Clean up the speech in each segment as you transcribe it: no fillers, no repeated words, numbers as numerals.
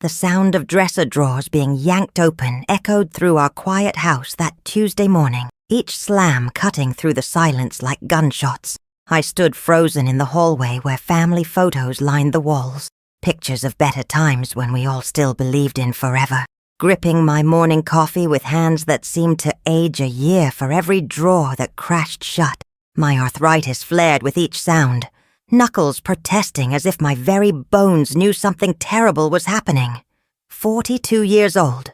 The sound of dresser drawers being yanked open echoed through our quiet house that Tuesday morning, each slam cutting through the silence like gunshots. I stood frozen in the hallway where family photos lined the walls, pictures of better times when we all still believed in forever. Gripping my morning coffee with hands that seemed to age a year for every drawer that crashed shut. My arthritis flared with each sound, knuckles protesting as if my very bones knew something terrible was happening. 42 years old,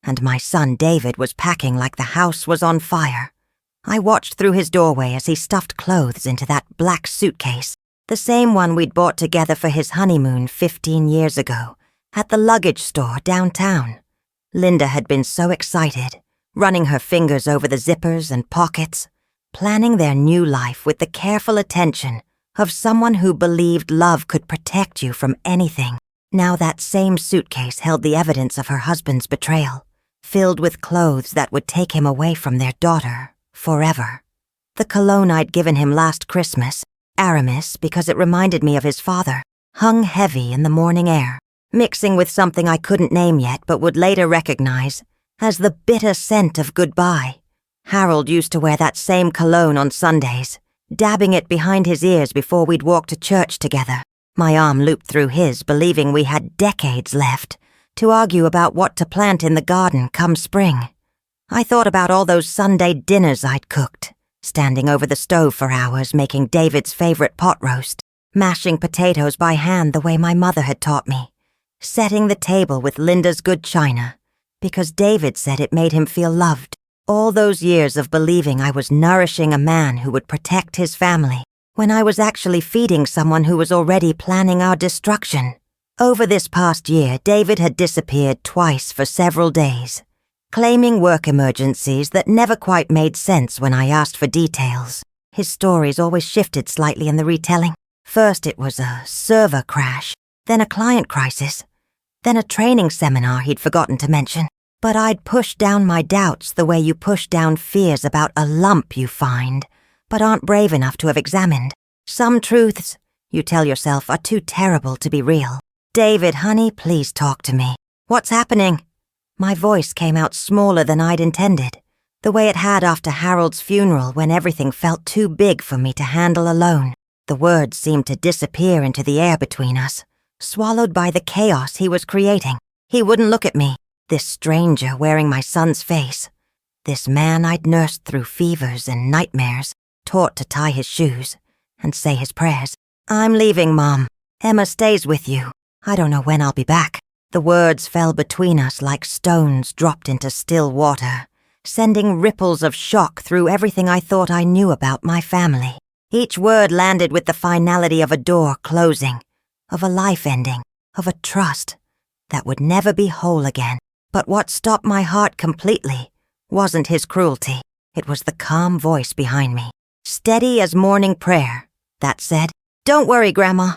and my son David was packing like the house was on fire. I watched through his doorway as he stuffed clothes into that black suitcase, the same one we'd bought together for his honeymoon 15 years ago, at the luggage store downtown. Linda had been so excited, running her fingers over the zippers and pockets, planning their new life with the careful attention of someone who believed love could protect you from anything. Now that same suitcase held the evidence of her husband's betrayal, filled with clothes that would take him away from their daughter forever. The cologne I'd given him last Christmas, Aramis because it reminded me of his father, hung heavy in the morning air, mixing with something I couldn't name yet but would later recognize as the bitter scent of goodbye. Harold used to wear that same cologne on Sundays, dabbing it behind his ears before we'd walk to church together. My arm looped through his, believing we had decades left to argue about what to plant in the garden come spring. I thought about all those Sunday dinners I'd cooked, standing over the stove for hours making David's favorite pot roast, mashing potatoes by hand the way my mother had taught me, setting the table with Linda's good china, because David said it made him feel loved. All those years of believing I was nourishing a man who would protect his family, when I was actually feeding someone who was already planning our destruction. Over this past year, David had disappeared twice for several days, claiming work emergencies that never quite made sense when I asked for details. His stories always shifted slightly in the retelling. First it was a server crash, then a client crisis, then a training seminar he'd forgotten to mention. But I'd pushed down my doubts the way you push down fears about a lump you find, but aren't brave enough to have examined. Some truths, you tell yourself, are too terrible to be real. David, honey, please talk to me. What's happening? My voice came out smaller than I'd intended, the way it had after Harold's funeral when everything felt too big for me to handle alone. The words seemed to disappear into the air between us, swallowed by the chaos he was creating. He wouldn't look at me, this stranger wearing my son's face, this man I'd nursed through fevers and nightmares, taught to tie his shoes and say his prayers. I'm leaving, Mom. Emma stays with you. I don't know when I'll be back. The words fell between us like stones dropped into still water, sending ripples of shock through everything I thought I knew about my family. Each word landed with the finality of a door closing, of a life ending, of a trust that would never be whole again. But what stopped my heart completely wasn't his cruelty. It was the calm voice behind me, steady as morning prayer, that said, "Don't worry, Grandma.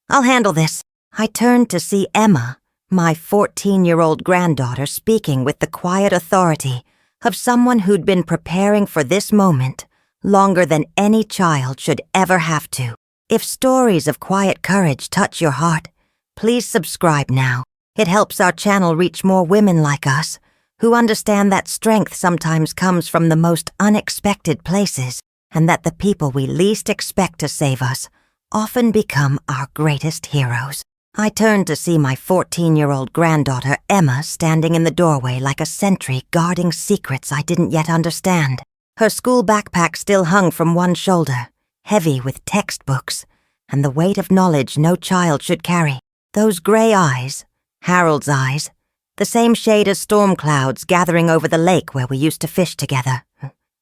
I'll handle this." I turned to see Emma, my 14-year-old granddaughter, speaking with the quiet authority of someone who'd been preparing for this moment longer than any child should ever have to. If stories of quiet courage touch your heart, please subscribe now. It helps our channel reach more women like us, who understand that strength sometimes comes from the most unexpected places, and that the people we least expect to save us often become our greatest heroes. I turned to see my 14-year-old granddaughter Emma standing in the doorway like a sentry guarding secrets I didn't yet understand. Her school backpack still hung from one shoulder, heavy with textbooks, and the weight of knowledge no child should carry. Those gray eyes, Harold's eyes, the same shade as storm clouds gathering over the lake where we used to fish together,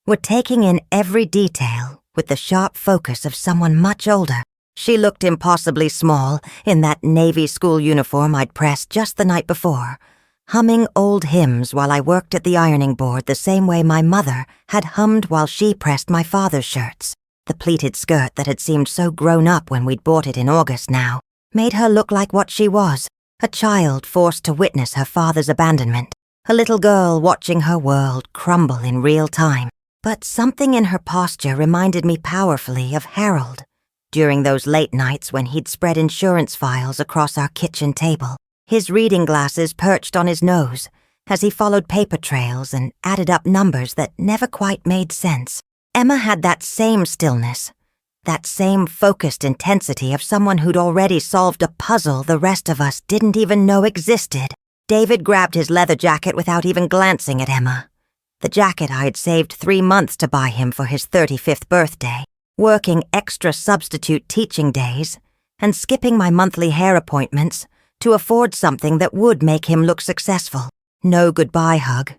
were taking in every detail with the sharp focus of someone much older. She looked impossibly small in that Navy school uniform I'd pressed just the night before, humming old hymns while I worked at the ironing board the same way my mother had hummed while she pressed my father's shirts. The pleated skirt that had seemed so grown up when we'd bought it in August now made her look like what she was, a child forced to witness her father's abandonment, a little girl watching her world crumble in real time. But something in her posture reminded me powerfully of Harold, during those late nights when he'd spread insurance files across our kitchen table. his reading glasses perched on his nose as he followed paper trails and added up numbers that never quite made sense. Emma had that same stillness, that same focused intensity of someone who'd already solved a puzzle the rest of us didn't even know existed. David grabbed his leather jacket without even glancing at Emma. The jacket I'd saved 3 months to buy him for his 35th birthday, working extra substitute teaching days, and skipping my monthly hair appointments to afford something that would make him look successful. No goodbye hug,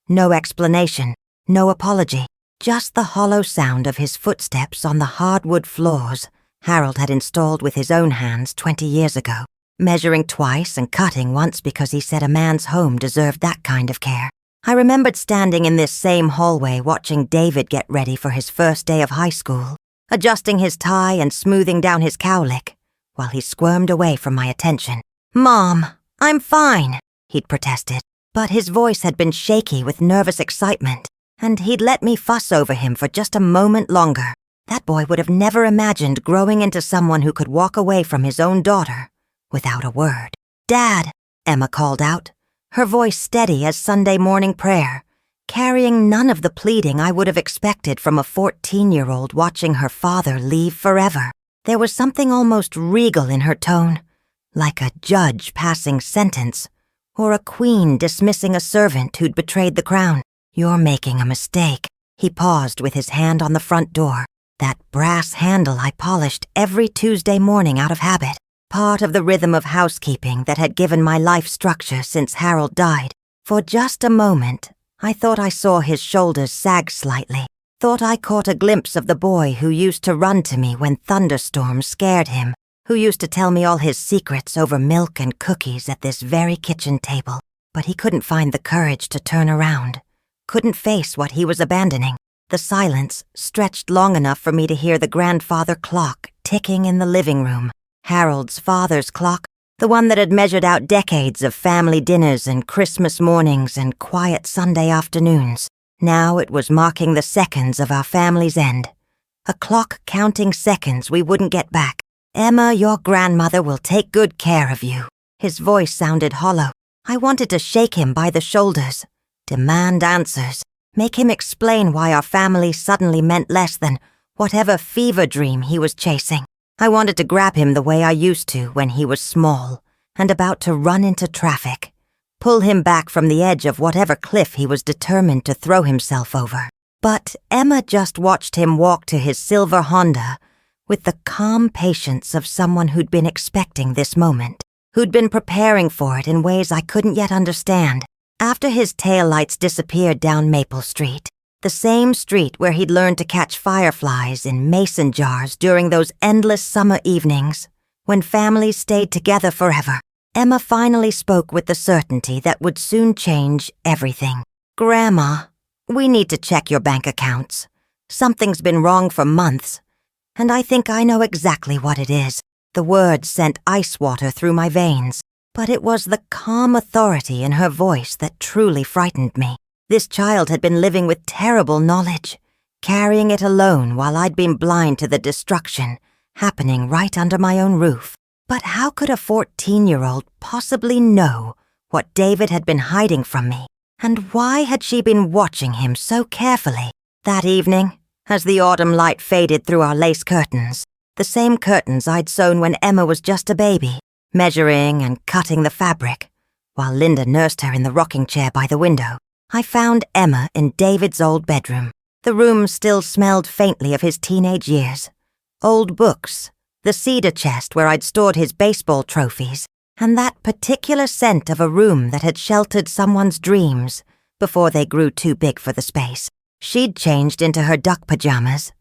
no explanation, no apology, just the hollow sound of his footsteps on the hardwood floors Harold had installed with his own hands 20 years ago, measuring twice and cutting once because he said a man's home deserved that kind of care. I remembered standing in this same hallway watching David get ready for his first day of high school, adjusting his tie and smoothing down his cowlick, while he squirmed away from my attention. "Mom, I'm fine," he'd protested, but his voice had been shaky with nervous excitement, and he'd let me fuss over him for just a moment longer. That boy would have never imagined growing into someone who could walk away from his own daughter without a word. "Dad," Emma called out, her voice steady as Sunday morning prayer, carrying none of the pleading I would have expected from a 14-year-old watching her father leave forever. There was something almost regal in her tone, like a judge passing sentence, or a queen dismissing a servant who'd betrayed the crown. "You're making a mistake." He paused with his hand on the front door, that brass handle I polished every Tuesday morning out of habit, part of the rhythm of housekeeping that had given my life structure since Harold died. For just a moment, I thought I saw his shoulders sag slightly, thought I caught a glimpse of the boy who used to run to me when thunderstorms scared him, who used to tell me all his secrets over milk and cookies at this very kitchen table. But he couldn't find the courage to turn around, couldn't face what he was abandoning. The silence stretched long enough for me to hear the grandfather clock ticking in the living room. Harold's father's clock, the one that had measured out decades of family dinners and Christmas mornings and quiet Sunday afternoons. Now it was marking the seconds of our family's end. A clock counting seconds we wouldn't get back. "Emma, your grandmother will take good care of you." His voice sounded hollow. I wanted to shake him by the shoulders, demand answers, make him explain why our family suddenly meant less than whatever fever dream he was chasing. I wanted to grab him the way I used to when he was small and about to run into traffic, pull him back from the edge of whatever cliff he was determined to throw himself over. But Emma just watched him walk to his silver Honda with the calm patience of someone who'd been expecting this moment, who'd been preparing for it in ways I couldn't yet understand. After his taillights disappeared down Maple Street, the same street where he'd learned to catch fireflies in mason jars during those endless summer evenings when families stayed together forever, Emma finally spoke with the certainty that would soon change everything. "Grandma, we need to check your bank accounts. Something's been wrong for months, and I think I know exactly what it is." The words sent ice water through my veins, but it was the calm authority in her voice that truly frightened me. This child had been living with terrible knowledge, carrying it alone while I'd been blind to the destruction happening right under my own roof. But how could a 14-year-old possibly know what David had been hiding from me? And why had she been watching him so carefully? That evening, as the autumn light faded through our lace curtains, the same curtains I'd sewn when Emma was just a baby, measuring and cutting the fabric, while Linda nursed her in the rocking chair by the window, I found Emma in David's old bedroom. The room still smelled faintly of his teenage years. Old books, the cedar chest where I'd stored his baseball trophies, and that particular scent of a room that had sheltered someone's dreams before they grew too big for the space. She'd changed into her duck pajamas,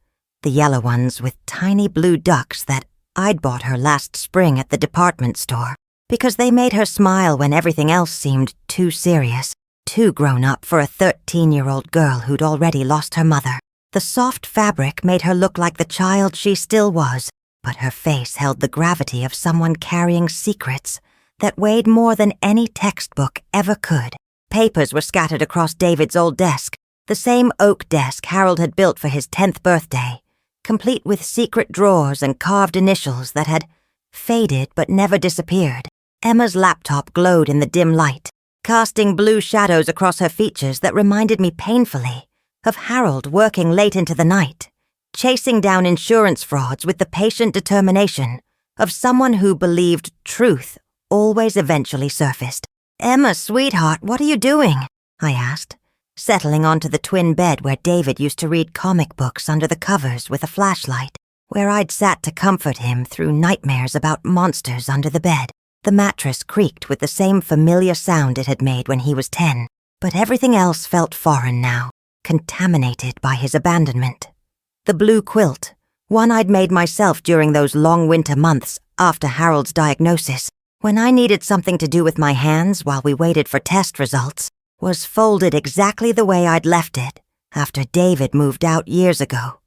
the yellow ones with tiny blue ducks that I'd bought her last spring at the department store, because they made her smile when everything else seemed too serious, too grown up for a 13-year-old girl who'd already lost her mother. The soft fabric made her look like the child she still was, but her face held the gravity of someone carrying secrets that weighed more than any textbook ever could. Papers were scattered across David's old desk, the same oak desk Harold had built for his 10th birthday, complete with secret drawers and carved initials that had faded but never disappeared. Emma's laptop glowed in the dim light, casting blue shadows across her features that reminded me painfully of Harold working late into the night, chasing down insurance frauds with the patient determination of someone who believed truth always eventually surfaced. "Emma, sweetheart, what are you doing?" I asked, settling onto the twin bed where David used to read comic books under the covers with a flashlight, where I'd sat to comfort him through nightmares about monsters under the bed. The mattress creaked with the same familiar sound it had made when he was 10, but everything else felt foreign now, contaminated by his abandonment. The blue quilt, one I'd made myself during those long winter months after Harold's diagnosis, when I needed something to do with my hands while we waited for test results, was folded exactly the way I'd left it after David moved out years ago.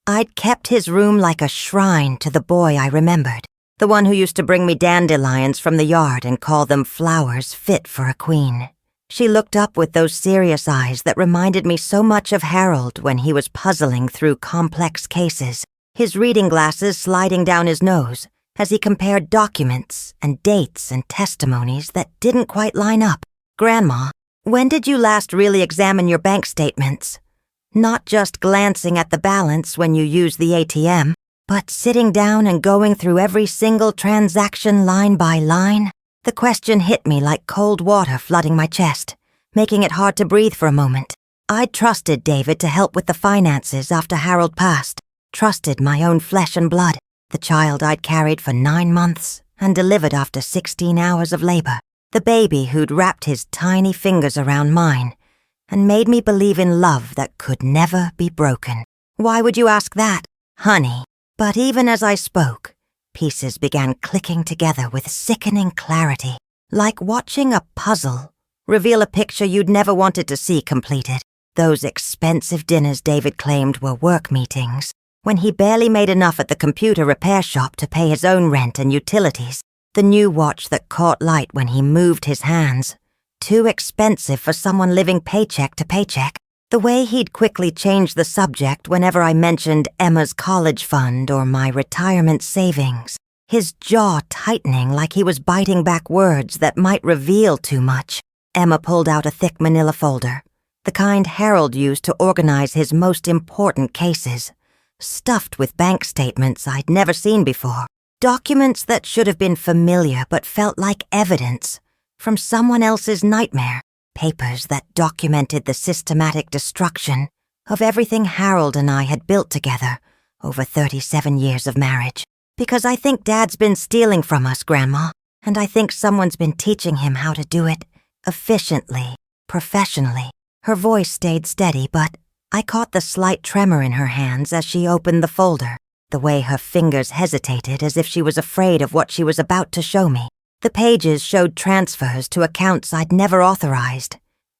I'd kept his room like a shrine to the boy I remembered, the one who used to bring me dandelions from the yard and call them flowers fit for a queen. She looked up with those serious eyes that reminded me so much of Harold when he was puzzling through complex cases, his reading glasses sliding down his nose as he compared documents and dates and testimonies that didn't quite line up. "Grandma, when did you last really examine your bank statements? Not just glancing at the balance when you use the ATM, but sitting down and going through every single transaction line by line?" The question hit me like cold water flooding my chest, making it hard to breathe for a moment. I'd trusted David to help with the finances after Harold passed, trusted my own flesh and blood, the child I'd carried for 9 months and delivered after 16 hours of labor, the baby who'd wrapped his tiny fingers around mine and made me believe in love that could never be broken. "Why would you ask that, honey?" But even as I spoke, pieces began clicking together with sickening clarity, like watching a puzzle reveal a picture you'd never wanted to see completed. Those expensive dinners David claimed were work meetings, when he barely made enough at the computer repair shop to pay his own rent and utilities. The new watch that caught light when he moved his hands, too expensive for someone living paycheck to paycheck. The way he'd quickly change the subject whenever I mentioned Emma's college fund or my retirement savings, his jaw tightening like he was biting back words that might reveal too much. Emma pulled out a thick manila folder, the kind Harold used to organize his most important cases, stuffed with bank statements I'd never seen before, documents that should have been familiar but felt like evidence from someone else's nightmare. Papers that documented the systematic destruction of everything Harold and I had built together over 37 years of marriage. "Because I think Dad's been stealing from us, Grandma, and I think someone's been teaching him how to do it efficiently, professionally." Her voice stayed steady, but I caught the slight tremor in her hands as she opened the folder, the way her fingers hesitated as if she was afraid of what she was about to show me. The pages showed transfers to accounts I'd never authorized,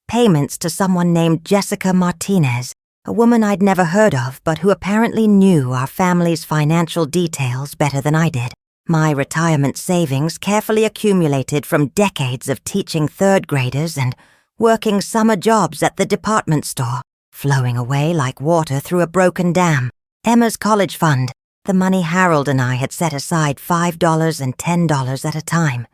payments to someone named Jessica Martinez, a woman I'd never heard of but who apparently knew our family's financial details better than I did. My retirement savings, carefully accumulated from decades of teaching third graders and working summer jobs at the department store, flowing away like water through a broken dam. Emma's college fund, the money Harold and I had set aside $5 and $10 at a time,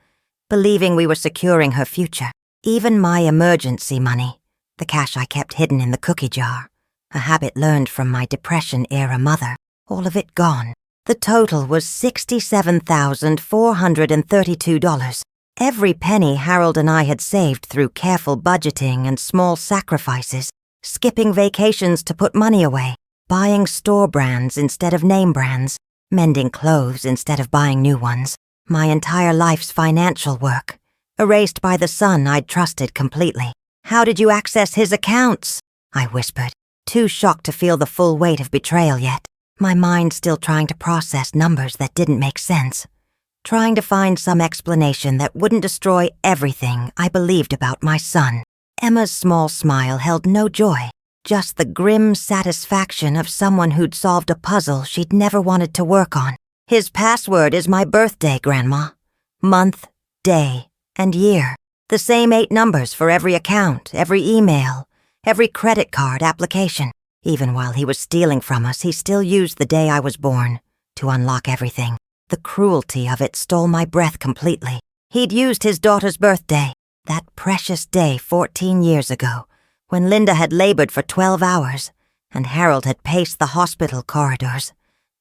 believing we were securing her future. Even my emergency money, the cash I kept hidden in the cookie jar, a habit learned from my Depression-era mother, all of it gone. The total was $67,432. Every penny Harold and I had saved through careful budgeting and small sacrifices, skipping vacations to put money away, buying store brands instead of name brands, mending clothes instead of buying new ones. My entire life's financial work, erased by the son I'd trusted completely. "How did you access his accounts?" I whispered, too shocked to feel the full weight of betrayal yet, my mind still trying to process numbers that didn't make sense, trying to find some explanation that wouldn't destroy everything I believed about my son. Emma's small smile held no joy, just the grim satisfaction of someone who'd solved a puzzle she'd never wanted to work on. "His password is my birthday, Grandma. Month, day, and year. The same 8 numbers for every account, every email, every credit card application. Even while he was stealing from us, he still used the day I was born to unlock everything. The cruelty of it stole my breath completely. He'd used his daughter's birthday, that precious day 14 years ago, when Linda had labored for 12 hours, and Harold had paced the hospital corridors,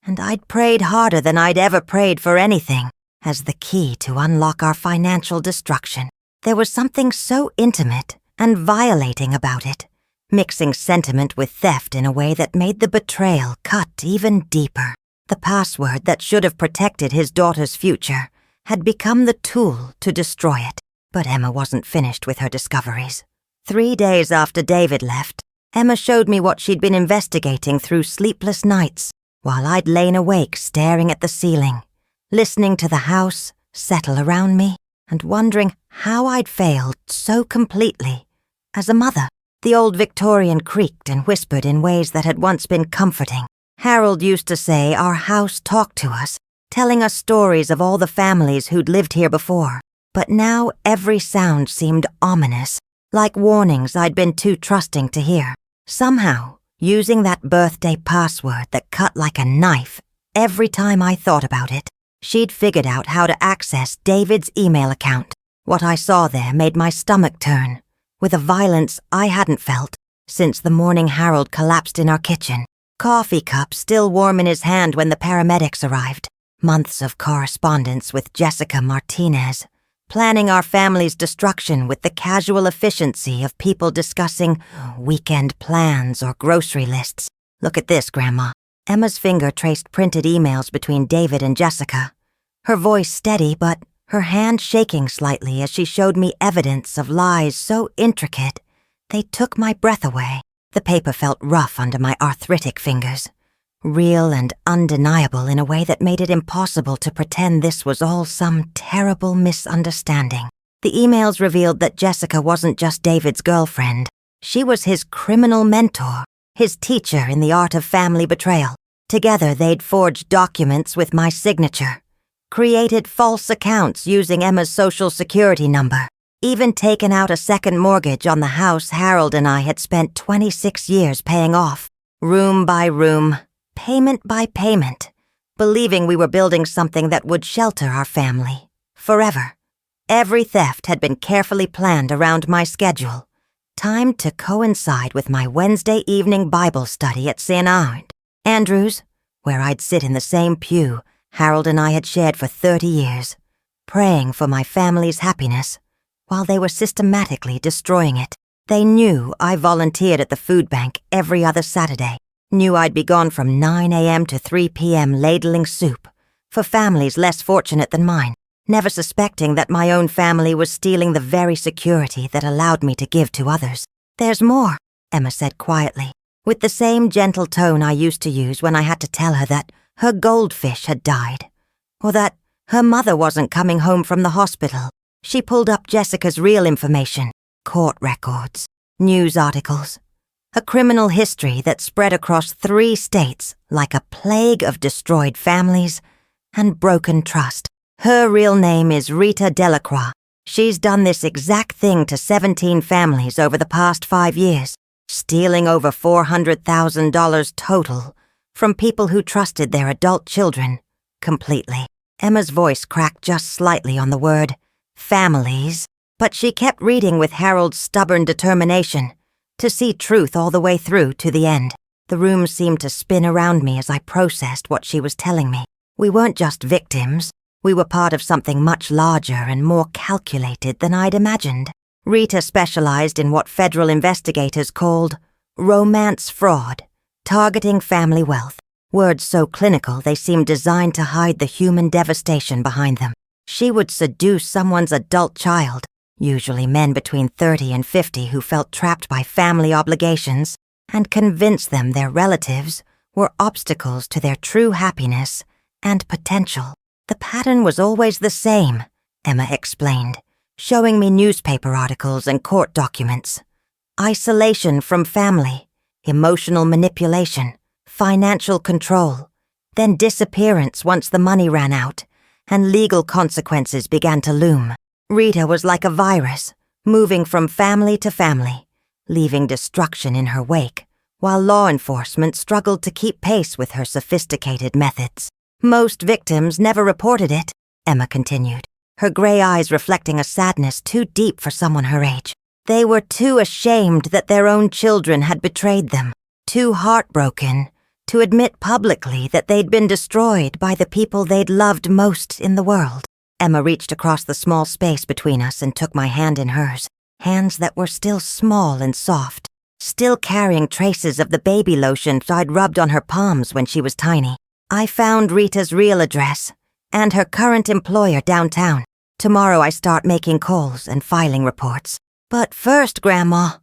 and I'd prayed harder than I'd ever prayed for anything, as the key to unlock our financial destruction. There was something so intimate and violating about it, mixing sentiment with theft in a way that made the betrayal cut even deeper. The password that should have protected his daughter's future had become the tool to destroy it. But Emma wasn't finished with her discoveries. 3 days after David left, Emma showed me what she'd been investigating through sleepless nights, while I'd lain awake staring at the ceiling, listening to the house settle around me, and wondering how I'd failed so completely as a mother. The old Victorian creaked and whispered in ways that had once been comforting. Harold used to say our house talked to us, telling us stories of all the families who'd lived here before. But now every sound seemed ominous, like warnings I'd been too trusting to hear. Somehow, using that birthday password that cut like a knife, every time I thought about it, she'd figured out how to access David's email account. What I saw there made my stomach turn, with a violence I hadn't felt since the morning Harold collapsed in our kitchen. Coffee cup still warm in his hand when the paramedics arrived. Months of correspondence with Jessica Martinez, planning our family's destruction with the casual efficiency of people discussing weekend plans or grocery lists. Look at this, Grandma. Emma's finger traced printed emails between David and Jessica, her voice steady but her hand shaking slightly as she showed me evidence of lies so intricate they took my breath away. The paper felt rough under my arthritic fingers, real and undeniable in a way that made it impossible to pretend this was all some terrible misunderstanding. The emails revealed that Jessica wasn't just David's girlfriend. She was his criminal mentor, his teacher in the art of family betrayal. Together they'd forged documents with my signature, created false accounts using Emma's social security number, even taken out a second mortgage on the house Harold and I had spent 26 years paying off, room by room, payment by payment, believing we were building something that would shelter our family forever. Every theft had been carefully planned around my schedule, timed to coincide with my Wednesday evening Bible study at St. Andrews, where I'd sit in the same pew Harold and I had shared for 30 years, praying for my family's happiness while they were systematically destroying it. They knew I volunteered at the food bank every other Saturday, knew I'd be gone from 9 a.m. to 3 p.m. ladling soup for families less fortunate than mine, never suspecting that my own family was stealing the very security that allowed me to give to others. "There's more," Emma said quietly, with the same gentle tone I used to use when I had to tell her that her goldfish had died, or that her mother wasn't coming home from the hospital. She pulled up Jessica's real information, court records, news articles, a criminal history that spread across 3 states like a plague of destroyed families and broken trust. Her real name is Rita Delacroix. She's done this exact thing to 17 families over the past 5 years, stealing over $400,000 total from people who trusted their adult children completely. Emma's voice cracked just slightly on the word families, but she kept reading with Harold's stubborn determination to see truth all the way through to the end. The room seemed to spin around me as I processed what she was telling me. We weren't just victims. We were part of something much larger and more calculated than I'd imagined. Rita specialized in what federal investigators called romance fraud, targeting family wealth. Words so clinical they seemed designed to hide the human devastation behind them. She would seduce someone's adult child, usually men between 30 and 50 who felt trapped by family obligations, and convince them their relatives were obstacles to their true happiness and potential. The pattern was always the same, Emma explained, showing me newspaper articles and court documents. Isolation from family, emotional manipulation, financial control, then disappearance once the money ran out, and legal consequences began to loom. Rita was like a virus, moving from family to family, leaving destruction in her wake, while law enforcement struggled to keep pace with her sophisticated methods. Most victims never reported it, Emma continued. her gray eyes reflecting a sadness too deep for someone her age. They were too ashamed that their own children had betrayed them, too heartbroken to admit publicly that they'd been destroyed by the people they'd loved most in the world. Emma reached across the small space between us and took my hand in hers, hands that were still small and soft, still carrying traces of the baby lotion I'd rubbed on her palms when she was tiny. I found Rita's real address and her current employer downtown. Tomorrow I start making calls and filing reports. But first, Grandma,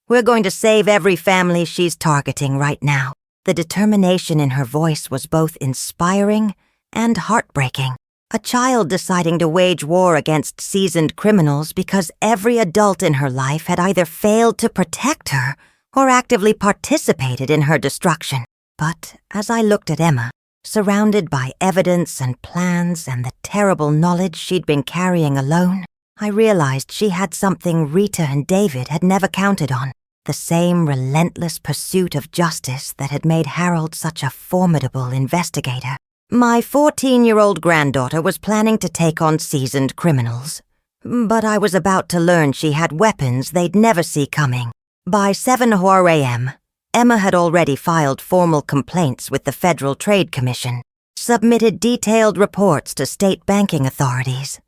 we're going to save every family she's targeting right now. The determination in her voice was both inspiring and heartbreaking. A child deciding to wage war against seasoned criminals because every adult in her life had either failed to protect her or actively participated in her destruction. But as I looked at Emma, surrounded by evidence and plans and the terrible knowledge she'd been carrying alone, I realized she had something Rita and David had never counted on. The same relentless pursuit of justice that had made Harold such a formidable investigator. My 14-year-old granddaughter was planning to take on seasoned criminals, but I was about to learn she had weapons they'd never see coming. By 7:00 a.m., Emma had already filed formal complaints with the Federal Trade Commission, submitted detailed reports to state banking authorities,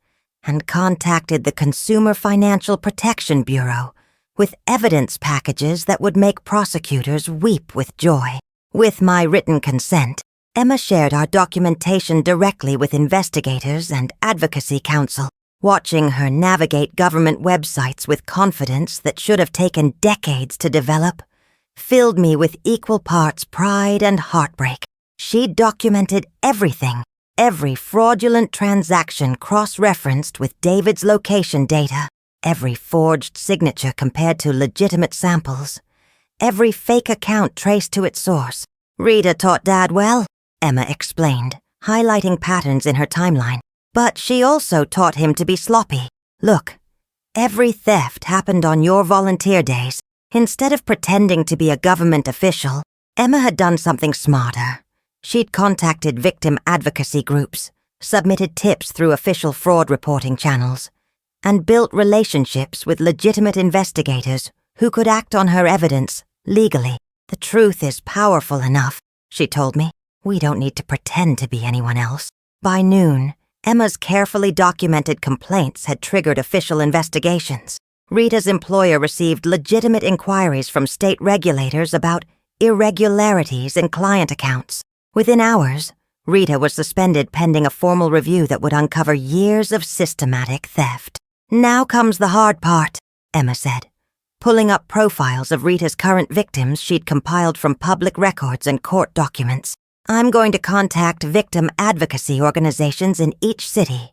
and contacted the Consumer Financial Protection Bureau with evidence packages that would make prosecutors weep with joy. With my written consent, Emma shared our documentation directly with investigators and advocacy counsel. Watching her navigate government websites with confidence that should have taken decades to develop filled me with equal parts pride and heartbreak. She documented everything, every fraudulent transaction cross-referenced with David's location data, every forged signature compared to legitimate samples, every fake account traced to its source. Rita taught Dad well, Emma explained, highlighting patterns in her timeline. But she also taught him to be sloppy. Look, every theft happened on your volunteer days. Instead of pretending to be a government official, Emma had done something smarter. She'd contacted victim advocacy groups, submitted tips through official fraud reporting channels, and built relationships with legitimate investigators who could act on her evidence legally. The truth is powerful enough, she told me. We don't need to pretend to be anyone else. By noon, Emma's carefully documented complaints had triggered official investigations. Rita's employer received legitimate inquiries from state regulators about irregularities in client accounts. Within hours, Rita was suspended pending a formal review that would uncover years of systematic theft. Now comes the hard part, Emma said, pulling up profiles of Rita's current victims she'd compiled from public records and court documents. I'm going to contact victim advocacy organizations in each city.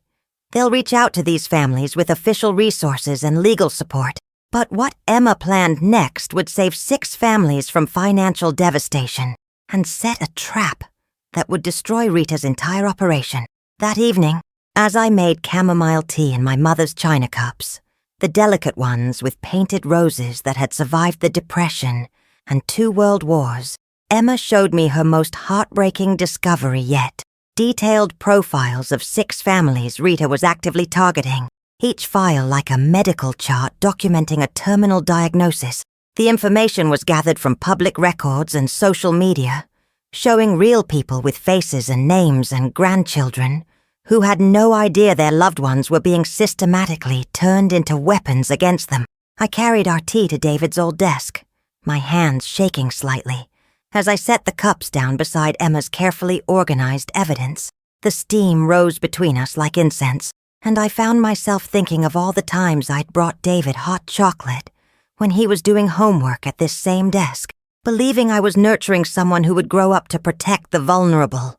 They'll reach out to these families with official resources and legal support. But what Emma planned next would save 6 families from financial devastation and set a trap that would destroy Rita's entire operation. That evening, as I made chamomile tea in my mother's china cups, the delicate ones with painted roses that had survived the Depression and 2 world wars, Emma showed me her most heartbreaking discovery yet. Detailed profiles of 6 families Rita was actively targeting, each file like a medical chart documenting a terminal diagnosis. The information was gathered from public records and social media, showing real people with faces and names and grandchildren who had no idea their loved ones were being systematically turned into weapons against them. I carried our tea to David's old desk, my hands shaking slightly. As I set the cups down beside Emma's carefully organized evidence, the steam rose between us like incense, and I found myself thinking of all the times I'd brought David hot chocolate when he was doing homework at this same desk, believing I was nurturing someone who would grow up to protect the vulnerable,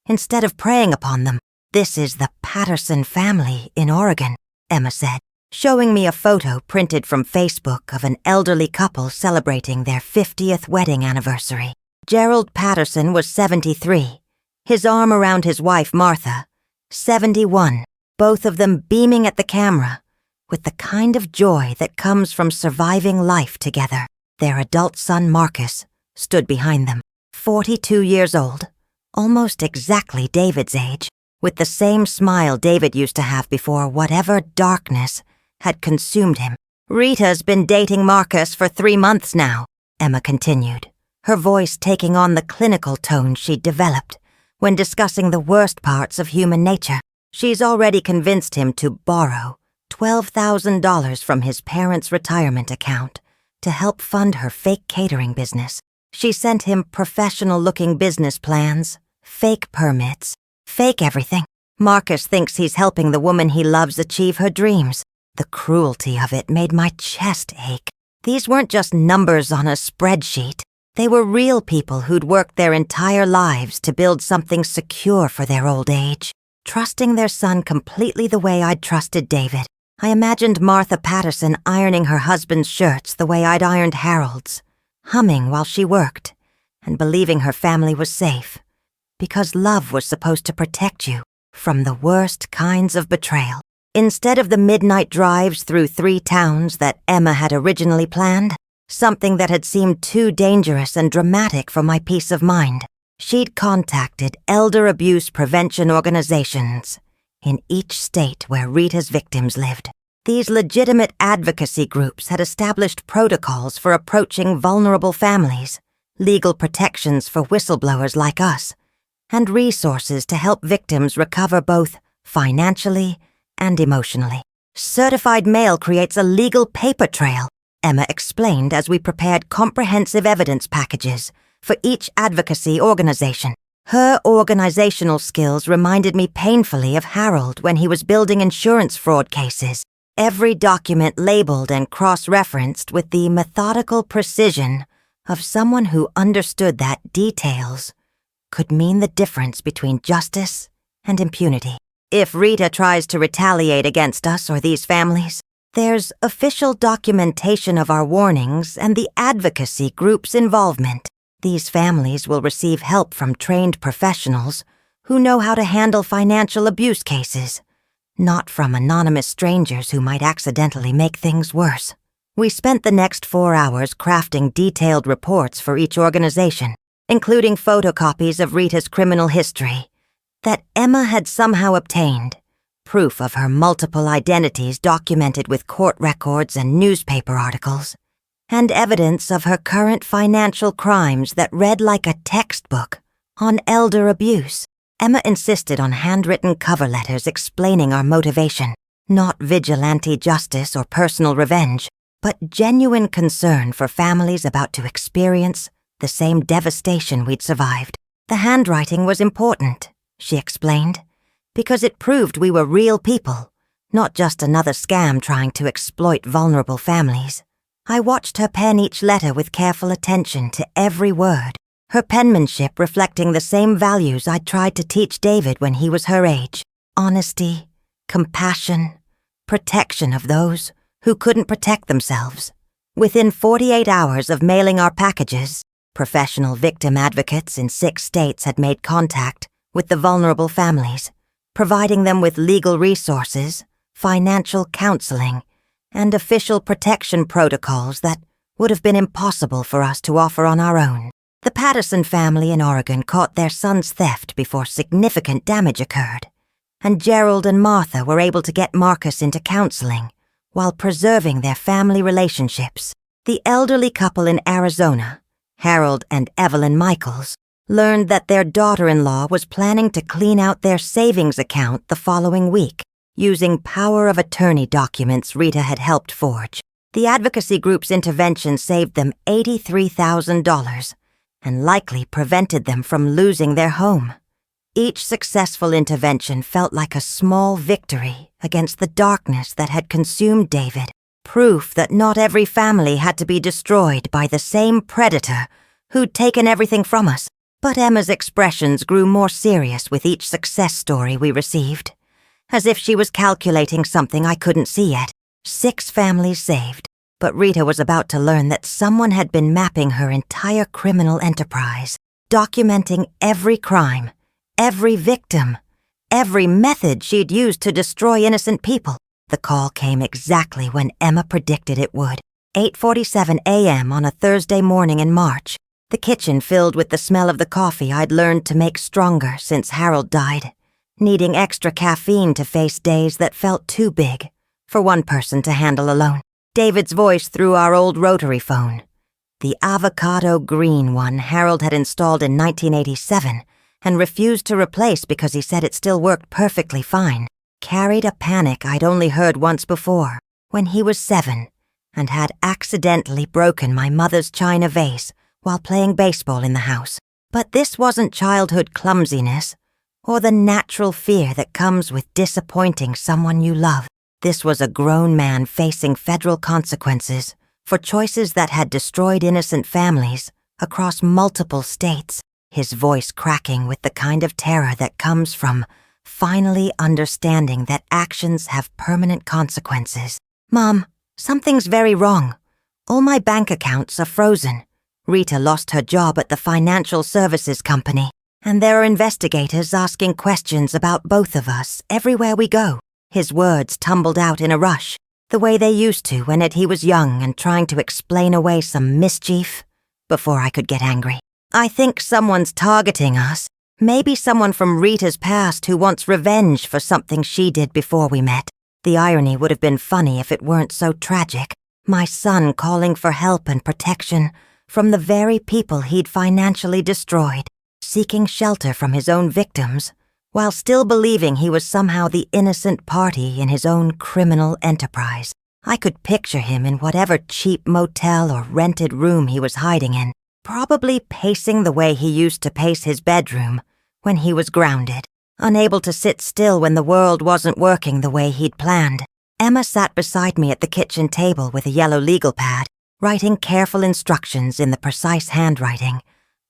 instead of preying upon them. This is the Patterson family in Oregon, Emma said, showing me a photo printed from Facebook of an elderly couple celebrating their 50th wedding anniversary. Gerald Patterson was 73, his arm around his wife Martha, 71, both of them beaming at the camera with the kind of joy that comes from surviving life together. Their adult son Marcus stood behind them, 42 years old, almost exactly David's age. with the same smile David used to have before whatever darkness had consumed him. "Rita's been dating Marcus for 3 months now," Emma continued, her voice taking on the clinical tone she'd developed when discussing the worst parts of human nature. "She's already convinced him to borrow $12,000 from his parents' retirement account to help fund her fake catering business. She sent him professional-looking business plans, fake permits, fake everything. Marcus thinks he's helping the woman he loves achieve her dreams. The cruelty of it made my chest ache. These weren't just numbers on a spreadsheet. They were real people who'd worked their entire lives to build something secure for their old age, trusting their son completely the way I'd trusted David. I imagined Martha Patterson ironing her husband's shirts the way I'd ironed Harold's, humming while she worked, and believing her family was safe, because love was supposed to protect you from the worst kinds of betrayal. Instead of the midnight drives through 3 towns that Emma had originally planned, something that had seemed too dangerous and dramatic for my peace of mind, she'd contacted elder abuse prevention organizations in each state where Rita's victims lived. These legitimate advocacy groups had established protocols for approaching vulnerable families, legal protections for whistleblowers like us, and resources to help victims recover both financially and emotionally. "Certified mail creates a legal paper trail," Emma explained as we prepared comprehensive evidence packages for each advocacy organization. Her organizational skills reminded me painfully of Harold when he was building insurance fraud cases, every document labeled and cross-referenced with the methodical precision of someone who understood that details could mean the difference between justice and impunity. If Rita tries to retaliate against us or these families, there's official documentation of our warnings and the advocacy group's involvement. These families will receive help from trained professionals who know how to handle financial abuse cases, not from anonymous strangers who might accidentally make things worse. We spent the next 4 hours crafting detailed reports for each organization, including photocopies of Rita's criminal history that Emma had somehow obtained, proof of her multiple identities documented with court records and newspaper articles, and evidence of her current financial crimes that read like a textbook on elder abuse. Emma insisted on handwritten cover letters explaining our motivation, not vigilante justice or personal revenge, but genuine concern for families about to experience the same devastation we'd survived. The handwriting was important, she explained, because it proved we were real people, not just another scam trying to exploit vulnerable families. I watched her pen each letter with careful attention to every word, her penmanship reflecting the same values I'd tried to teach David when he was her age: honesty, compassion, protection of those who couldn't protect themselves. Within 48 hours of mailing our packages, professional victim advocates in 6 states had made contact with the vulnerable families, providing them with legal resources, financial counseling, and official protection protocols that would have been impossible for us to offer on our own. The Patterson family in Oregon caught their son's theft before significant damage occurred, and Gerald and Martha were able to get Marcus into counseling while preserving their family relationships. The elderly couple in Arizona, Harold and Evelyn Michaels, learned that their daughter-in-law was planning to clean out their savings account the following week, using power of attorney documents Rita had helped forge. The advocacy group's intervention saved them $83,000 and likely prevented them from losing their home. Each successful intervention felt like a small victory against the darkness that had consumed David, proof that not every family had to be destroyed by the same predator who'd taken everything from us. But Emma's expressions grew more serious with each success story we received, as if she was calculating something I couldn't see yet. 6 families saved, but Rita was about to learn that someone had been mapping her entire criminal enterprise, documenting every crime, every victim, every method she'd used to destroy innocent people. The call came exactly when Emma predicted it would. 8:47 a.m. on a Thursday morning in March, the kitchen filled with the smell of the coffee I'd learned to make stronger since Harold died, needing extra caffeine to face days that felt too big for one person to handle alone. David's voice through our old rotary phone, the avocado green one Harold had installed in 1987 and refused to replace because he said it still worked perfectly fine, carried a panic I'd only heard once before, when he was 7 and had accidentally broken my mother's china vase while playing baseball in the house. But this wasn't childhood clumsiness or the natural fear that comes with disappointing someone you love. This was a grown man facing federal consequences for choices that had destroyed innocent families across multiple states, his voice cracking with the kind of terror that comes from finally understanding that actions have permanent consequences. "Mom, something's very wrong. All my bank accounts are frozen. Rita lost her job at the financial services company, and there are investigators asking questions about both of us everywhere we go." His words tumbled out in a rush, the way they used to when he was young and trying to explain away some mischief before I could get angry. "I think someone's targeting us. Maybe someone from Rita's past who wants revenge for something she did before we met." The irony would have been funny if it weren't so tragic. My son calling for help and protection from the very people he'd financially destroyed, seeking shelter from his own victims, while still believing he was somehow the innocent party in his own criminal enterprise. I could picture him in whatever cheap motel or rented room he was hiding in, probably pacing the way he used to pace his bedroom when he was grounded, unable to sit still when the world wasn't working the way he'd planned. Emma sat beside me at the kitchen table with a yellow legal pad, writing careful instructions in the precise handwriting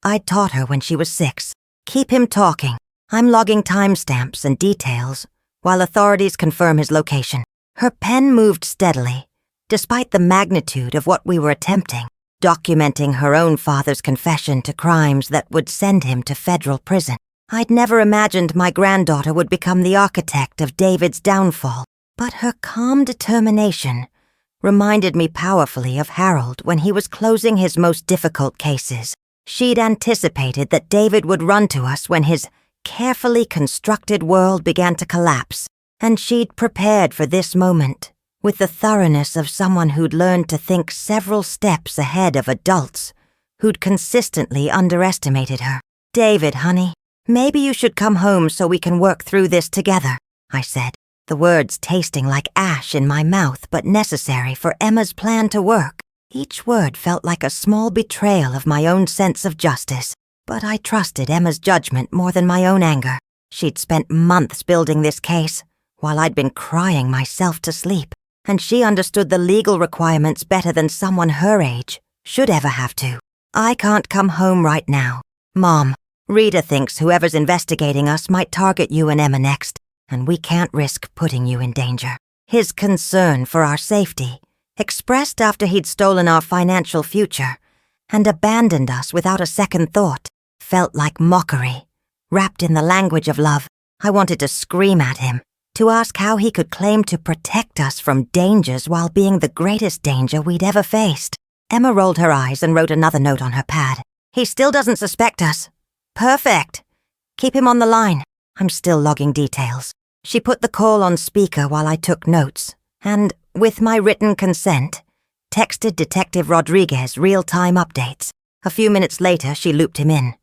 I'd taught her when she was 6. "Keep him talking. I'm logging timestamps and details while authorities confirm his location." Her pen moved steadily, despite the magnitude of what we were attempting, documenting her own father's confession to crimes that would send him to federal prison. I'd never imagined my granddaughter would become the architect of David's downfall, but her calm determination reminded me powerfully of Harold when he was closing his most difficult cases. She'd anticipated that David would run to us when his carefully constructed world began to collapse, and she'd prepared for this moment with the thoroughness of someone who'd learned to think several steps ahead of adults who'd consistently underestimated her. "David, honey, maybe you should come home so we can work through this together," I said, the words tasting like ash in my mouth but necessary for Emma's plan to work. Each word felt like a small betrayal of my own sense of justice, but I trusted Emma's judgment more than my own anger. She'd spent months building this case, while I'd been crying myself to sleep, and she understood the legal requirements better than someone her age should ever have to. "I can't come home right now. Mom, Rita thinks whoever's investigating us might target you and Emma next, and we can't risk putting you in danger." His concern for our safety, expressed after he'd stolen our financial future and abandoned us without a second thought, felt like mockery, wrapped in the language of love. I wanted to scream at him, to ask how he could claim to protect us from dangers while being the greatest danger we'd ever faced. Emma rolled her eyes and wrote another note on her pad. "He still doesn't suspect us." "Perfect. Keep him on the line." I'm still logging details. She put the call on speaker while I took notes, and, with my written consent, texted Detective Rodriguez real-time updates. A few minutes later, she looped him in,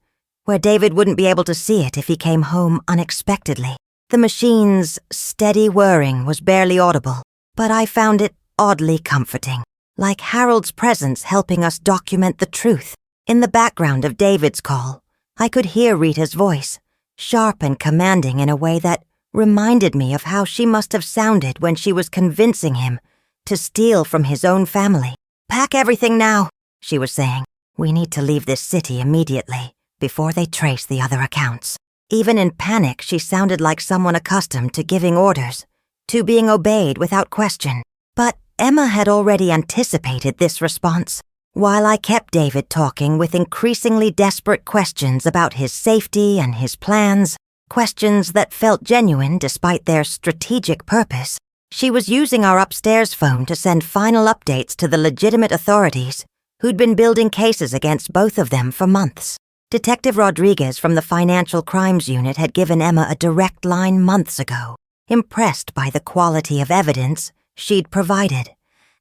where David wouldn't be able to see it if he came home unexpectedly. The machine's steady whirring was barely audible, but I found it oddly comforting, like Harold's presence helping us document the truth. In the background of David's call, I could hear Rita's voice, sharp and commanding in a way that reminded me of how she must have sounded when she was convincing him to steal from his own family. "Pack everything now," she was saying. "We need to leave this city immediately, before they trace the other accounts." Even in panic, she sounded like someone accustomed to giving orders, to being obeyed without question. But Emma had already anticipated this response, while I kept David talking with increasingly desperate questions about his safety and his plans, questions that felt genuine despite their strategic purpose. She was using our upstairs phone to send final updates to the legitimate authorities who'd been building cases against both of them for months. Detective Rodriguez from the Financial Crimes Unit had given Emma a direct line months ago, impressed by the quality of evidence she'd provided,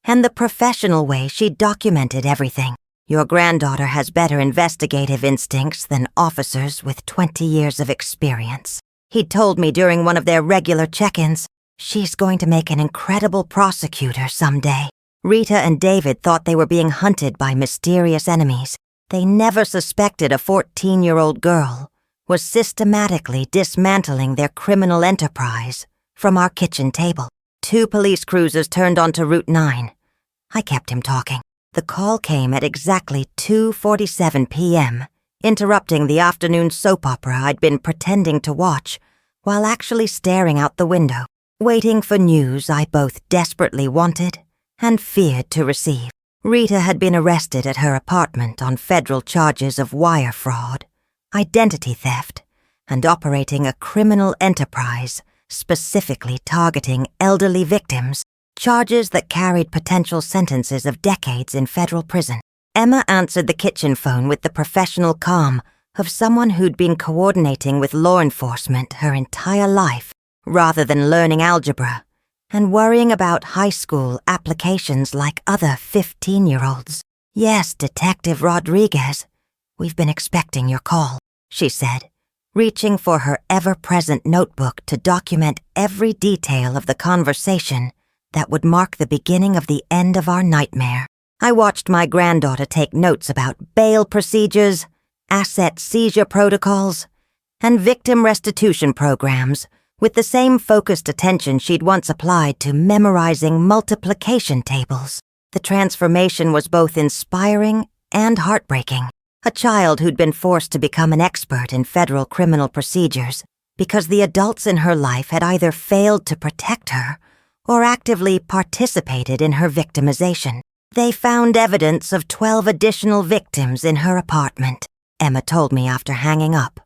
and the professional way she'd documented everything. Your granddaughter has better investigative instincts than officers with 20 years of experience. He'd told me during one of their regular check-ins, she's going to make an incredible prosecutor someday. Rita and David thought they were being hunted by mysterious enemies. They never suspected a 14-year-old girl was systematically dismantling their criminal enterprise from our kitchen table. 2 police cruisers turned onto Route 9. I kept him talking. The call came at exactly 2:47 p.m., interrupting the afternoon soap opera I'd been pretending to watch while actually staring out the window, waiting for news I both desperately wanted and feared to receive. Rita had been arrested at her apartment on federal charges of wire fraud, identity theft, and operating a criminal enterprise specifically targeting elderly victims, charges that carried potential sentences of decades in federal prison. Emma answered the kitchen phone with the professional calm of someone who'd been coordinating with law enforcement her entire life, rather than learning algebra and worrying about high school applications like other 15-year-olds. "Yes, Detective Rodriguez, we've been expecting your call," she said, reaching for her ever-present notebook to document every detail of the conversation that would mark the beginning of the end of our nightmare. I watched my granddaughter take notes about bail procedures, asset seizure protocols, and victim restitution programs with the same focused attention she'd once applied to memorizing multiplication tables. The transformation was both inspiring and heartbreaking. A child who'd been forced to become an expert in federal criminal procedures because the adults in her life had either failed to protect her or actively participated in her victimization. They found evidence of 12 additional victims in her apartment, Emma told me after hanging up,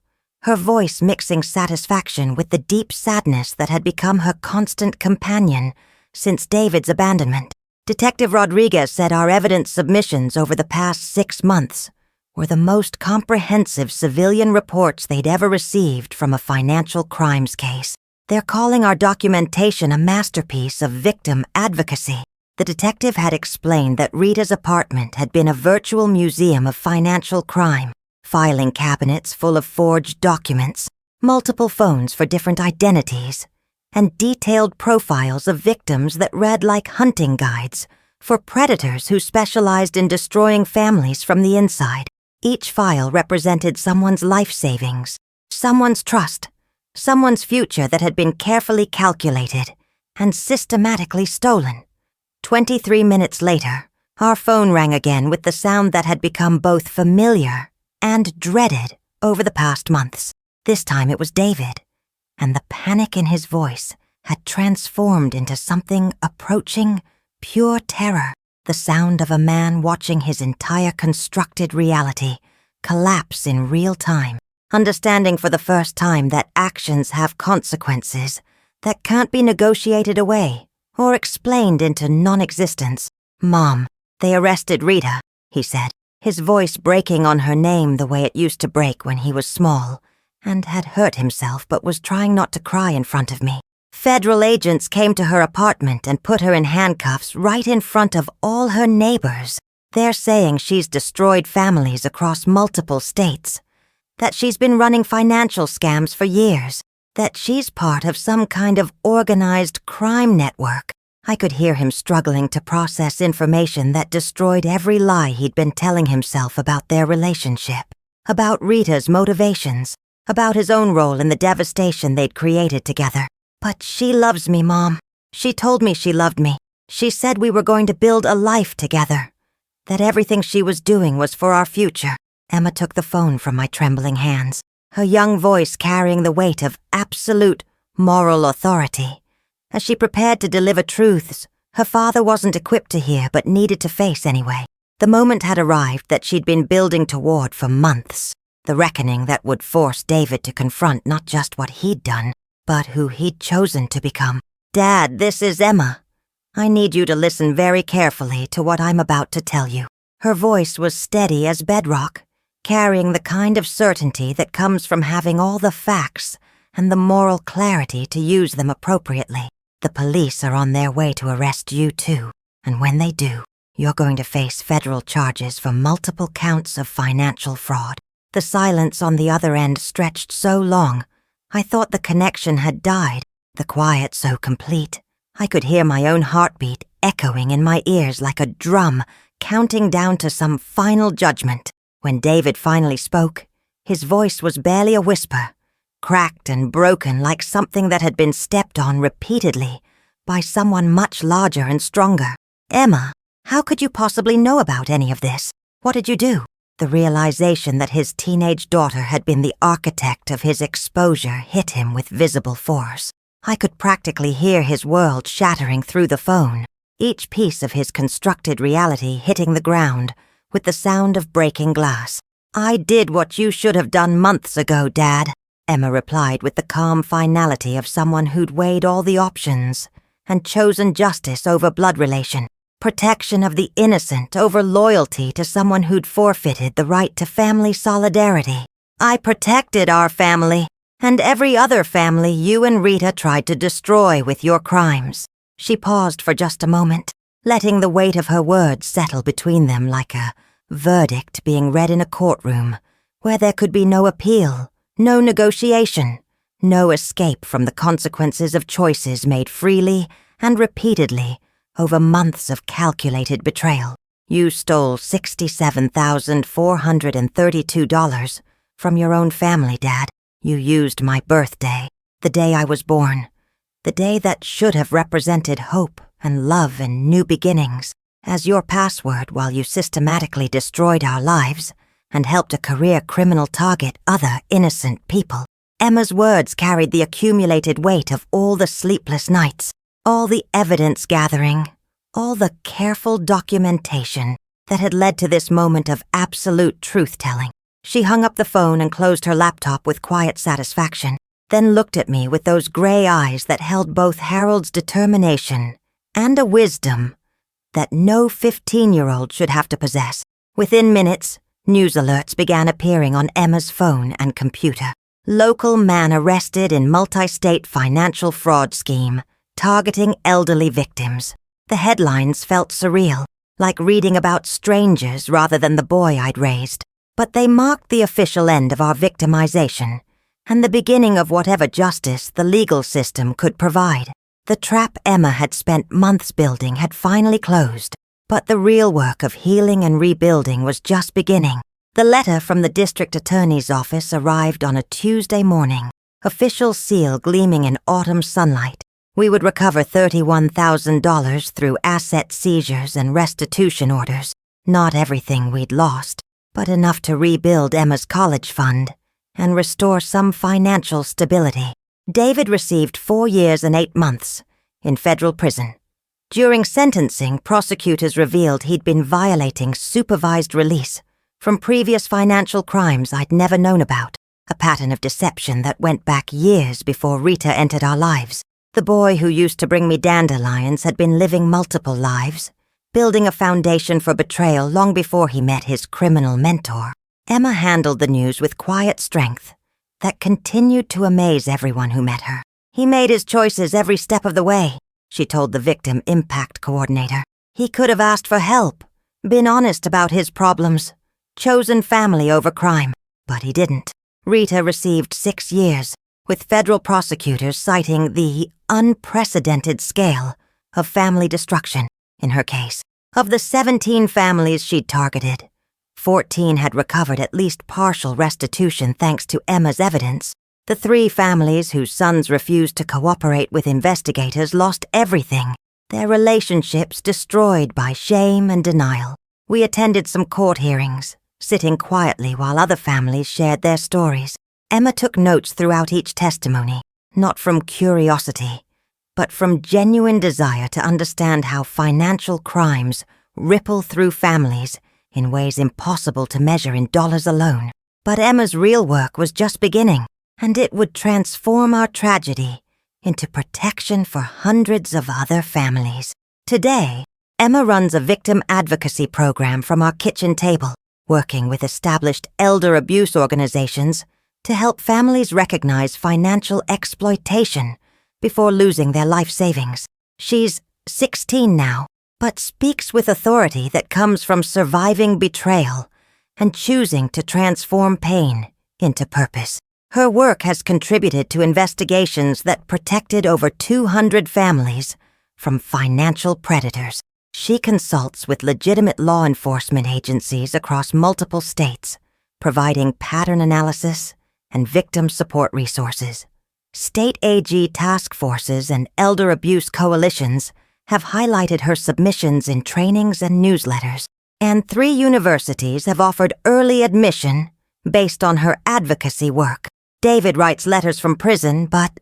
her voice mixing satisfaction with the deep sadness that had become her constant companion since David's abandonment. Detective Rodriguez said our evidence submissions over the past 6 months were the most comprehensive civilian reports they'd ever received from a financial crimes case. They're calling our documentation a masterpiece of victim advocacy. The detective had explained that Rita's apartment had been a virtual museum of financial crime, filing cabinets full of forged documents, multiple phones for different identities, and detailed profiles of victims that read like hunting guides for predators who specialized in destroying families from the inside. Each file represented someone's life savings, someone's trust, someone's future that had been carefully calculated and systematically stolen. 23 minutes later, our phone rang again with the sound that had become both familiar and dreaded over the past months. This time it was David, and the panic in his voice had transformed into something approaching pure terror, the sound of a man watching his entire constructed reality collapse in real time, understanding for the first time that actions have consequences that can't be negotiated away or explained into non-existence. "Mom, they arrested Rita," he said, his voice breaking on her name the way it used to break when he was small and had hurt himself but was trying not to cry in front of me. "Federal agents came to her apartment and put her in handcuffs right in front of all her neighbors. They're saying she's destroyed families across multiple states, that she's been running financial scams for years, that she's part of some kind of organized crime network." I could hear him struggling to process information that destroyed every lie he'd been telling himself about their relationship, about Rita's motivations, about his own role in the devastation they'd created together. "But she loves me, Mom. She told me she loved me. She said we were going to build a life together, that everything she was doing was for our future." Emma took the phone from my trembling hands, her young voice carrying the weight of absolute moral authority, as she prepared to deliver truths her father wasn't equipped to hear but needed to face anyway. The moment had arrived that she'd been building toward for months, the reckoning that would force David to confront not just what he'd done, but who he'd chosen to become. "Dad, this is Emma. I need you to listen very carefully to what I'm about to tell you." Her voice was steady as bedrock, carrying the kind of certainty that comes from having all the facts and the moral clarity to use them appropriately. The police are on their way to arrest you too, and when they do, you're going to face federal charges for multiple counts of financial fraud. The silence on the other end stretched so long, I thought the connection had died, the quiet so complete. I could hear my own heartbeat echoing in my ears like a drum, counting down to some final judgment. When David finally spoke, his voice was barely a whisper, cracked and broken like something that had been stepped on repeatedly by someone much larger and stronger. "Emma, how could you possibly know about any of this? What did you do?" The realization that his teenage daughter had been the architect of his exposure hit him with visible force. I could practically hear his world shattering through the phone, each piece of his constructed reality hitting the ground with the sound of breaking glass. "I did what you should have done months ago, Dad," Emma replied with the calm finality of someone who'd weighed all the options and chosen justice over blood relation, protection of the innocent over loyalty to someone who'd forfeited the right to family solidarity. "I protected our family, and every other family you and Rita tried to destroy with your crimes." She paused for just a moment, letting the weight of her words settle between them like a verdict being read in a courtroom, where there could be no appeal, no negotiation, no escape from the consequences of choices made freely and repeatedly over months of calculated betrayal. "You stole $67,432 from your own family, Dad. You used my birthday, the day I was born, the day that should have represented hope and love and new beginnings, as your password while you systematically destroyed our lives and helped a career criminal target other innocent people." Emma's words carried the accumulated weight of all the sleepless nights, all the evidence gathering, all the careful documentation that had led to this moment of absolute truth-telling. She hung up the phone and closed her laptop with quiet satisfaction, then looked at me with those gray eyes that held both Harold's determination and a wisdom that no 15-year-old should have to possess. Within minutes, news alerts began appearing on Emma's phone and computer. "Local man arrested in multi-state financial fraud scheme, targeting elderly victims." The headlines felt surreal, like reading about strangers rather than the boy I'd raised. But they marked the official end of our victimization and the beginning of whatever justice the legal system could provide. The trap Emma had spent months building had finally closed, but the real work of healing and rebuilding was just beginning. The letter from the district attorney's office arrived on a Tuesday morning, official seal gleaming in autumn sunlight. We would recover $31,000 through asset seizures and restitution orders. Not everything we'd lost, but enough to rebuild Emma's college fund and restore some financial stability. David received 4 years and 8 months in federal prison. During sentencing, prosecutors revealed he'd been violating supervised release from previous financial crimes I'd never known about, a pattern of deception that went back years before Rita entered our lives. The boy who used to bring me dandelions had been living multiple lives, building a foundation for betrayal long before he met his criminal mentor. Emma handled the news with quiet strength that continued to amaze everyone who met her. "He made his choices every step of the way," she told the victim impact coordinator. "He could have asked for help, been honest about his problems, chosen family over crime, but he didn't." Rita received 6 years, with federal prosecutors citing the unprecedented scale of family destruction in her case. Of the 17 families she'd targeted, 14 had recovered at least partial restitution thanks to Emma's evidence. The 3 families whose sons refused to cooperate with investigators lost everything, their relationships destroyed by shame and denial. We attended some court hearings, sitting quietly while other families shared their stories. Emma took notes throughout each testimony, not from curiosity, but from genuine desire to understand how financial crimes ripple through families in ways impossible to measure in dollars alone. But Emma's real work was just beginning, and it would transform our tragedy into protection for hundreds of other families. Today, Emma runs a victim advocacy program from our kitchen table, working with established elder abuse organizations to help families recognize financial exploitation before losing their life savings. She's 16 now, but speaks with authority that comes from surviving betrayal and choosing to transform pain into purpose. Her work has contributed to investigations that protected over 200 families from financial predators. She consults with legitimate law enforcement agencies across multiple states, providing pattern analysis and victim support resources. State AG task forces and elder abuse coalitions have highlighted her submissions in trainings and newsletters, and 3 universities have offered early admission based on her advocacy work. David writes letters from prison, but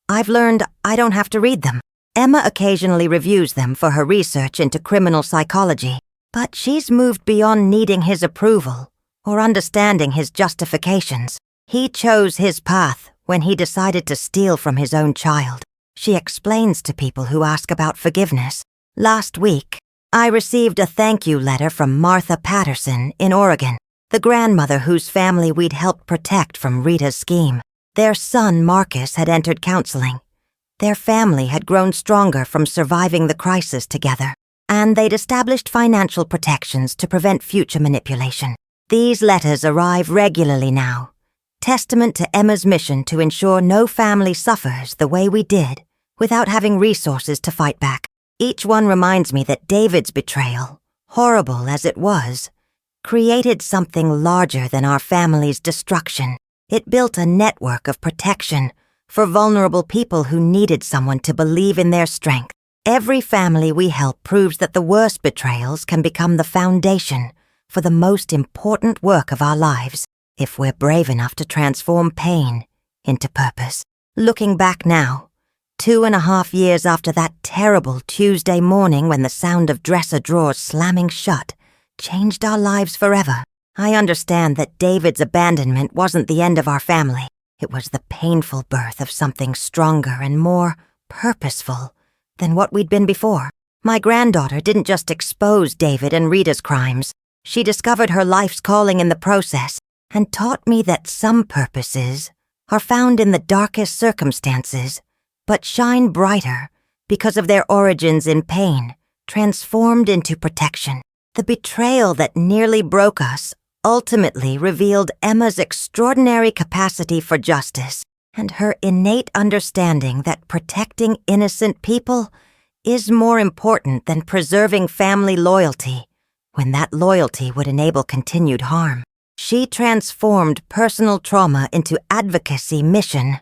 I've learned I don't have to read them. Emma occasionally reviews them for her research into criminal psychology, but she's moved beyond needing his approval or understanding his justifications. He chose his path when he decided to steal from his own child. She explains to people who ask about forgiveness. Last week, I received a thank you letter from Martha Patterson in Oregon, the grandmother whose family we'd helped protect from Rita's scheme. Their son, Marcus, had entered counseling. Their family had grown stronger from surviving the crisis together, and they'd established financial protections to prevent future manipulation. These letters arrive regularly now, testament to Emma's mission to ensure no family suffers the way we did without having resources to fight back. Each one reminds me that David's betrayal, horrible as it was, created something larger than our family's destruction. It built a network of protection for vulnerable people who needed someone to believe in their strength. Every family we help proves that the worst betrayals can become the foundation for the most important work of our lives, if we're brave enough to transform pain into purpose. Looking back now, 2.5 years after that terrible Tuesday morning when the sound of dresser drawers slamming shut changed our lives forever, I understand that David's abandonment wasn't the end of our family. It was the painful birth of something stronger and more purposeful than what we'd been before. My granddaughter didn't just expose David and Rita's crimes. She discovered her life's calling in the process and taught me that some purposes are found in the darkest circumstances, but shine brighter because of their origins in pain, transformed into protection. The betrayal that nearly broke us ultimately revealed Emma's extraordinary capacity for justice and her innate understanding that protecting innocent people is more important than preserving family loyalty when that loyalty would enable continued harm. She transformed personal trauma into advocacy mission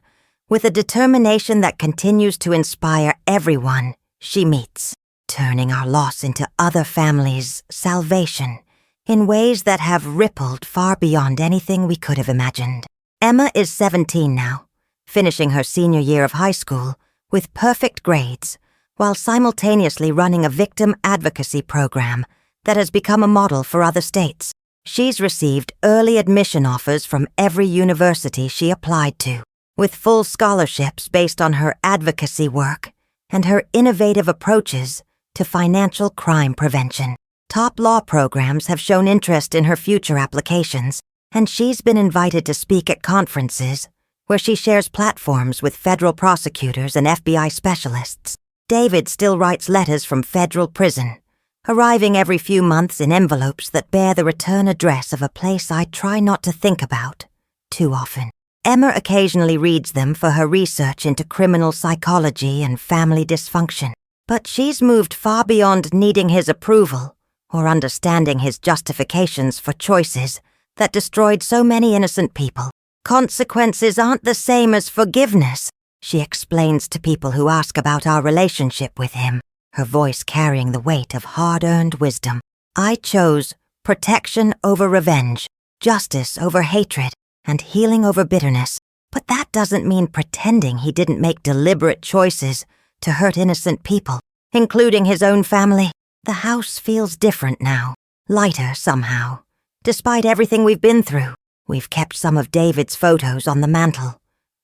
with a determination that continues to inspire everyone she meets, turning our loss into other families' salvation in ways that have rippled far beyond anything we could have imagined. Emma is 17 now, finishing her senior year of high school with perfect grades, while simultaneously running a victim advocacy program that has become a model for other states. She's received early admission offers from every university she applied to, with full scholarships based on her advocacy work and her innovative approaches to financial crime prevention. Top law programs have shown interest in her future applications, and she's been invited to speak at conferences where she shares platforms with federal prosecutors and FBI specialists. David still writes letters from federal prison, arriving every few months in envelopes that bear the return address of a place I try not to think about too often. Emma occasionally reads them for her research into criminal psychology and family dysfunction, but she's moved far beyond needing his approval or understanding his justifications for choices that destroyed so many innocent people. Consequences aren't the same as forgiveness, she explains to people who ask about our relationship with him, her voice carrying the weight of hard-earned wisdom. I chose protection over revenge, justice over hatred, and healing over bitterness. But that doesn't mean pretending he didn't make deliberate choices to hurt innocent people, including his own family. The house feels different now, lighter somehow. Despite everything we've been through, we've kept some of David's photos on the mantel,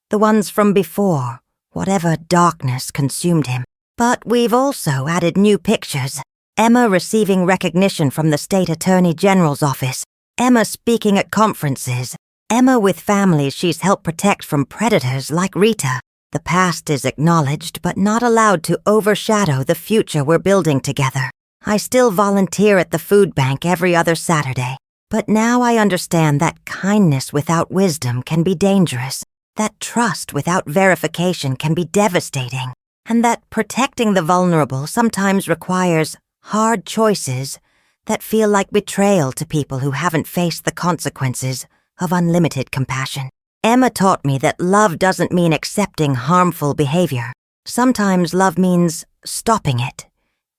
the ones from before whatever darkness consumed him. But we've also added new pictures. Emma receiving recognition from the State Attorney General's office, Emma speaking at conferences, Emma with families she's helped protect from predators like Rita. The past is acknowledged but not allowed to overshadow the future we're building together. I still volunteer at the food bank every other Saturday, but now I understand that kindness without wisdom can be dangerous, that trust without verification can be devastating, and that protecting the vulnerable sometimes requires hard choices that feel like betrayal to people who haven't faced the consequences of unlimited compassion. Emma taught me that love doesn't mean accepting harmful behavior. Sometimes love means stopping it,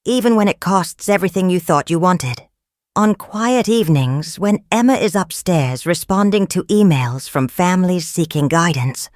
even when it costs everything you thought you wanted. On quiet evenings, when Emma is upstairs responding to emails from families seeking guidance,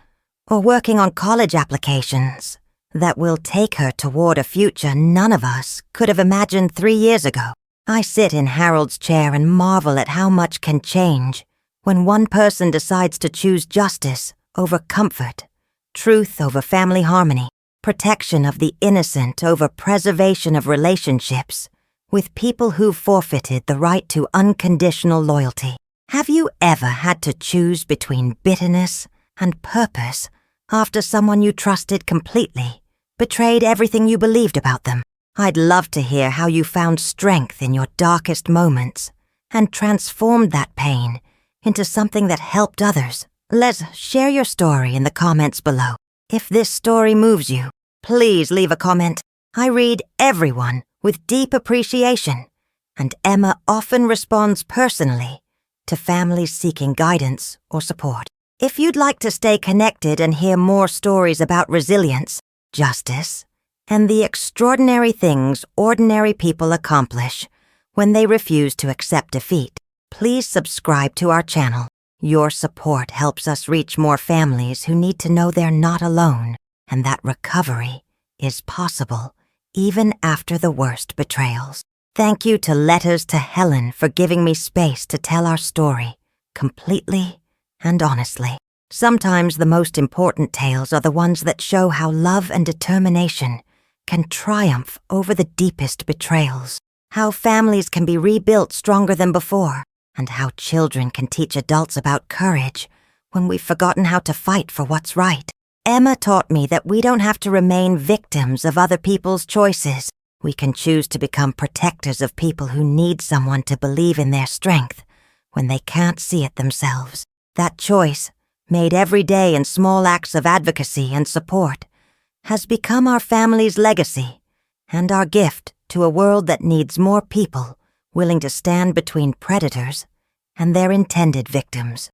or working on college applications that will take her toward a future none of us could have imagined 3 years ago, I sit in Harold's chair and marvel at how much can change when one person decides to choose justice over comfort, truth over family harmony, protection of the innocent over preservation of relationships with people who've forfeited the right to unconditional loyalty. Have you ever had to choose between bitterness and purpose after someone you trusted completely betrayed everything you believed about them? I'd love to hear how you found strength in your darkest moments and transformed that pain into something that helped others. Let's share your story in the comments below. If this story moves you, please leave a comment. I read everyone with deep appreciation, and Emma often responds personally to families seeking guidance or support. If you'd like to stay connected and hear more stories about resilience, justice, and the extraordinary things ordinary people accomplish when they refuse to accept defeat, please subscribe to our channel. Your support helps us reach more families who need to know they're not alone and that recovery is possible even after the worst betrayals. Thank you to Letters to Helen for giving me space to tell our story completely and honestly. Sometimes the most important tales are the ones that show how love and determination can triumph over the deepest betrayals, how families can be rebuilt stronger than before, and how children can teach adults about courage when we've forgotten how to fight for what's right. Emma taught me that we don't have to remain victims of other people's choices. We can choose to become protectors of people who need someone to believe in their strength when they can't see it themselves. That choice, made every day in small acts of advocacy and support, has become our family's legacy and our gift to a world that needs more people willing to stand between predators and their intended victims.